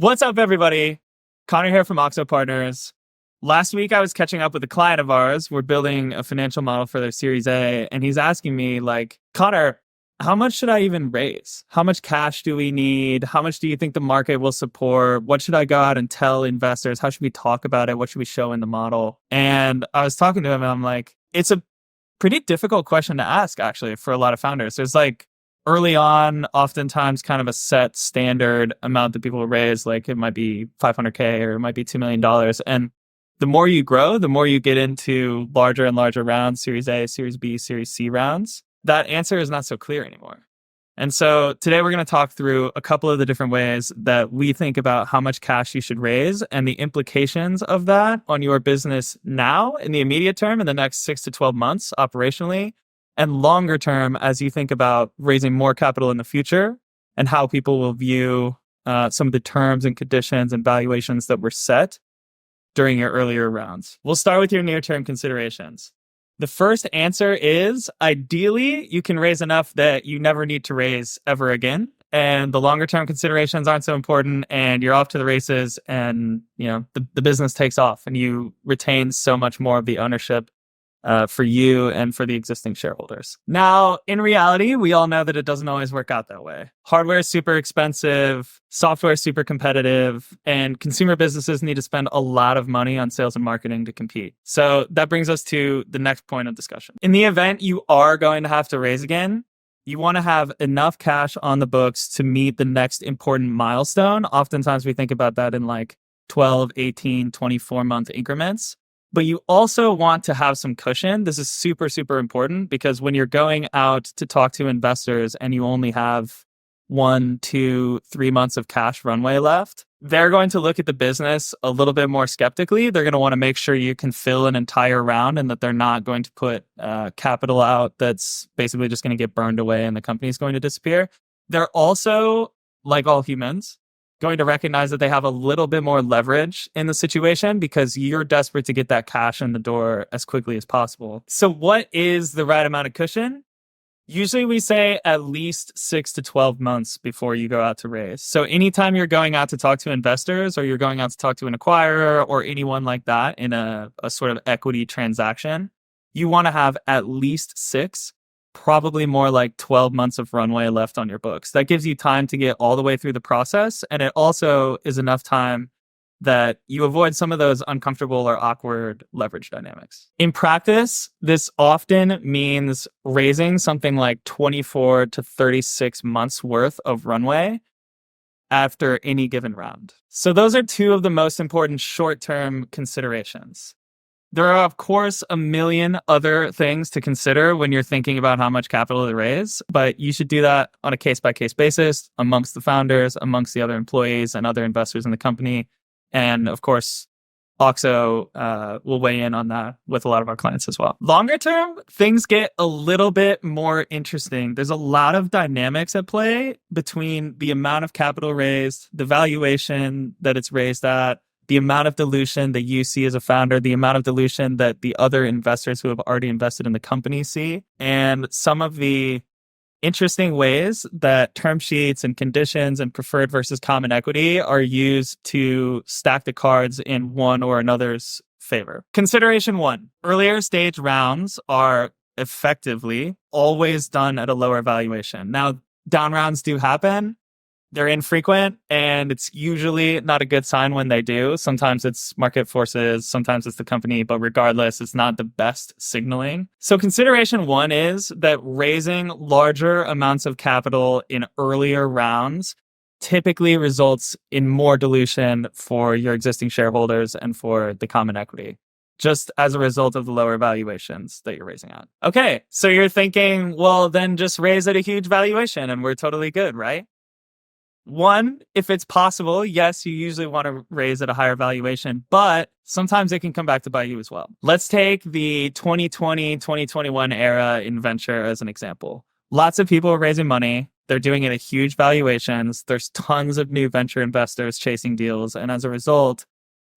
What's up, everybody? Connor here from Oxo Partners. Last week, I was catching up with a client of ours. We're building a financial model for their Series A, and he's asking me, Connor, how much should I even raise? How much cash do we need? How much do you think the market will support? What should I go out and tell investors? How should we talk about it? What should we show in the model? And I was talking to him, and I'm like, it's a pretty difficult question to ask, actually, for a lot of founders. There's early on, oftentimes kind of a set standard amount that people will raise, like it might be 500K or it might be $2 million. And the more you grow, the more you get into larger and larger rounds, Series A, Series B, Series C rounds, that answer is not so clear anymore. And so today we're going to talk through a couple of the different ways that we think about how much cash you should raise and the implications of that on your business now in the immediate term, in the next 6 to 12 months operationally, and longer term as you think about raising more capital in the future and how people will view some of the terms and conditions and valuations that were set during your earlier rounds. We'll start with your near-term considerations. The first answer is, ideally, you can raise enough that you never need to raise ever again. And the longer-term considerations aren't so important, and you're off to the races, and the business takes off, and you retain so much more of the ownership for you and for the existing shareholders. Now, in reality, we all know that it doesn't always work out that way. Hardware is super expensive, software is super competitive, and consumer businesses need to spend a lot of money on sales and marketing to compete. So that brings us to the next point of discussion. In the event you are going to have to raise again, you want to have enough cash on the books to meet the next important milestone. Oftentimes we think about that in 12, 18, 24-month increments. But you also want to have some cushion. This is super, super important because when you're going out to talk to investors and you only have 1, 2, 3 months of cash runway left, they're going to look at the business a little bit more skeptically. They're going to want to make sure you can fill an entire round and that they're not going to put capital out that's basically just going to get burned away and the company's going to disappear. They're also, like all humans, going to recognize that they have a little bit more leverage in the situation because you're desperate to get that cash in the door as quickly as possible. So what is the right amount of cushion? Usually we say at least 6 to 12 months before you go out to raise. So anytime you're going out to talk to investors or you're going out to talk to an acquirer or anyone like that in a sort of equity transaction, you want to have at least 6, probably more like 12 months of runway left on your books. That gives you time to get all the way through the process. And it also is enough time that you avoid some of those uncomfortable or awkward leverage dynamics. In practice, this often means raising something like 24 to 36 months worth of runway after any given round. So those are 2 of the most important short-term considerations. There are, of course, a million other things to consider when you're thinking about how much capital to raise, but you should do that on a case-by-case basis amongst the founders, amongst the other employees and other investors in the company. And of course, Oxo will weigh in on that with a lot of our clients as well. Longer term, things get a little bit more interesting. There's a lot of dynamics at play between the amount of capital raised, the valuation that it's raised at, the amount of dilution that you see as a founder, the amount of dilution that the other investors who have already invested in the company see, and some of the interesting ways that term sheets and conditions and preferred versus common equity are used to stack the cards in one or another's favor. Consideration 1, earlier stage rounds are effectively always done at a lower valuation. Now, down rounds do happen. They're infrequent, and it's usually not a good sign when they do. Sometimes it's market forces, sometimes it's the company, but regardless, it's not the best signaling. So consideration 1 is that raising larger amounts of capital in earlier rounds typically results in more dilution for your existing shareholders and for the common equity, just as a result of the lower valuations that you're raising at. Okay, so you're thinking, well, then just raise at a huge valuation and we're totally good, right? 1, if it's possible, yes, you usually want to raise at a higher valuation, but sometimes it can come back to bite you as well. Let's take the 2020, 2021 era in venture as an example. Lots of people are raising money. They're doing it at huge valuations. There's tons of new venture investors chasing deals. And as a result,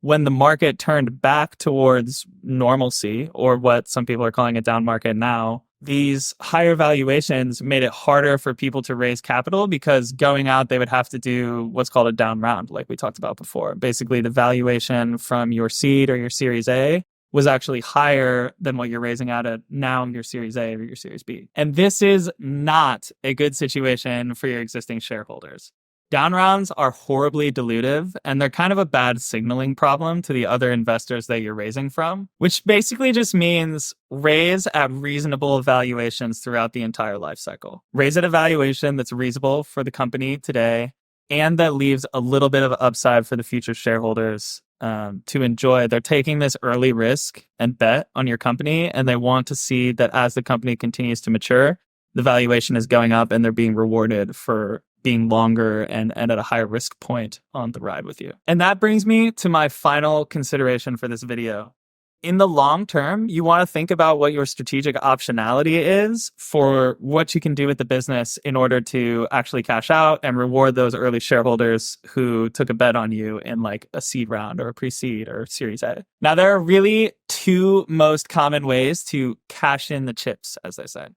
when the market turned back towards normalcy, or what some people are calling a down market now, these higher valuations made it harder for people to raise capital because going out, they would have to do what's called a down round, like we talked about before. Basically, the valuation from your seed or your Series A was actually higher than what you're raising out at now your Series A or your Series B. And this is not a good situation for your existing shareholders. Down rounds are horribly dilutive, and they're kind of a bad signaling problem to the other investors that you're raising from, which basically just means raise at reasonable valuations throughout the entire life cycle. Raise at a valuation that's reasonable for the company today and that leaves a little bit of upside for the future shareholders to enjoy. They're taking this early risk and bet on your company, and they want to see that as the company continues to mature, the valuation is going up and they're being rewarded for being longer and at a higher risk point on the ride with you. And that brings me to my final consideration for this video. In the long term, you want to think about what your strategic optionality is for what you can do with the business in order to actually cash out and reward those early shareholders who took a bet on you in like a seed round or a pre-seed or Series A. Now, there are really two most common ways to cash in the chips, as they say.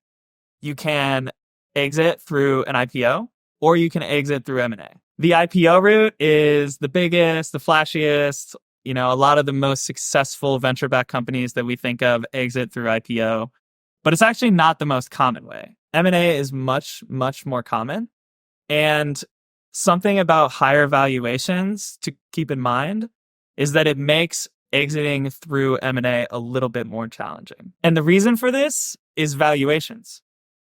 You can exit through an IPO, or you can exit through M&A. The IPO route is the biggest, the flashiest. You know, a lot of the most successful venture-backed companies that we think of exit through IPO, but it's actually not the most common way. M&A is much, much more common. And something about higher valuations to keep in mind is that it makes exiting through M&A a little bit more challenging. And the reason for this is valuations.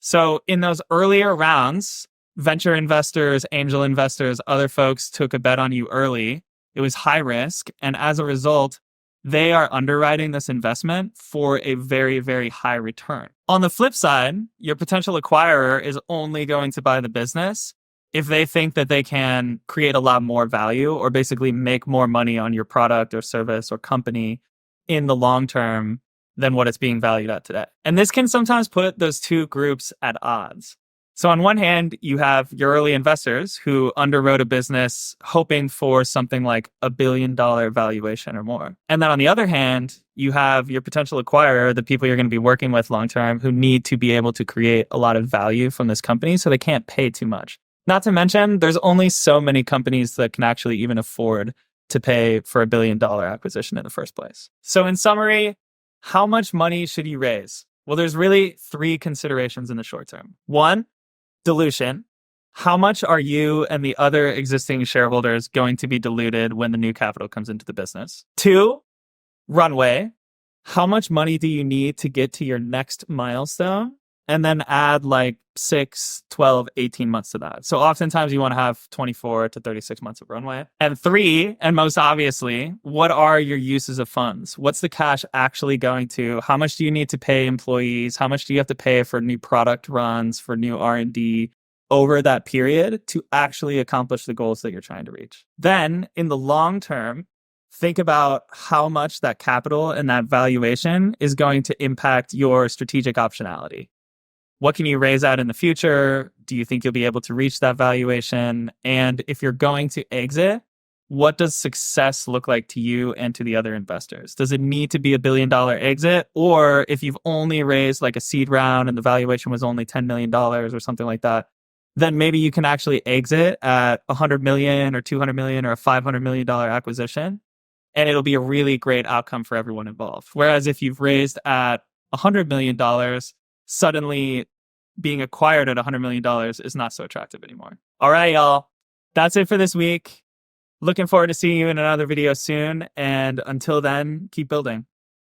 So in those earlier rounds, venture investors, angel investors, other folks took a bet on you early. It was high risk. And as a result, they are underwriting this investment for a very, very high return. On the flip side, your potential acquirer is only going to buy the business if they think that they can create a lot more value or basically make more money on your product or service or company in the long term than what it's being valued at today. And this can sometimes put those two groups at odds. So on one hand, you have your early investors who underwrote a business hoping for something like $1 billion valuation or more. And then on the other hand, you have your potential acquirer, the people you're going to be working with long-term, who need to be able to create a lot of value from this company, so they can't pay too much. Not to mention, there's only so many companies that can actually even afford to pay for $1 billion acquisition in the first place. So in summary, how much money should you raise? Well, there's really three considerations in the short term. One, dilution. How much are you and the other existing shareholders going to be diluted when the new capital comes into the business? Two, runway. How much money do you need to get to your next milestone? And then add like 6, 12, 18 months to that. So oftentimes you want to have 24 to 36 months of runway. And three, and most obviously, what are your uses of funds? What's the cash actually going to? How much do you need to pay employees? How much do you have to pay for new product runs, for new R&D over that period to actually accomplish the goals that you're trying to reach? Then in the long term, think about how much that capital and that valuation is going to impact your strategic optionality. What can you raise out in the future? Do you think you'll be able to reach that valuation? And if you're going to exit, what does success look like to you and to the other investors? Does it need to be $1 billion exit? Or if you've only raised like a seed round and the valuation was only $10 million or something like that, then maybe you can actually exit at $100 million or $200 million or a $500 million acquisition. And it'll be a really great outcome for everyone involved. Whereas if you've raised at $100 million, suddenly being acquired at $100 million is not so attractive anymore. All right, y'all. That's it for this week. Looking forward to seeing you in another video soon. And until then, keep building.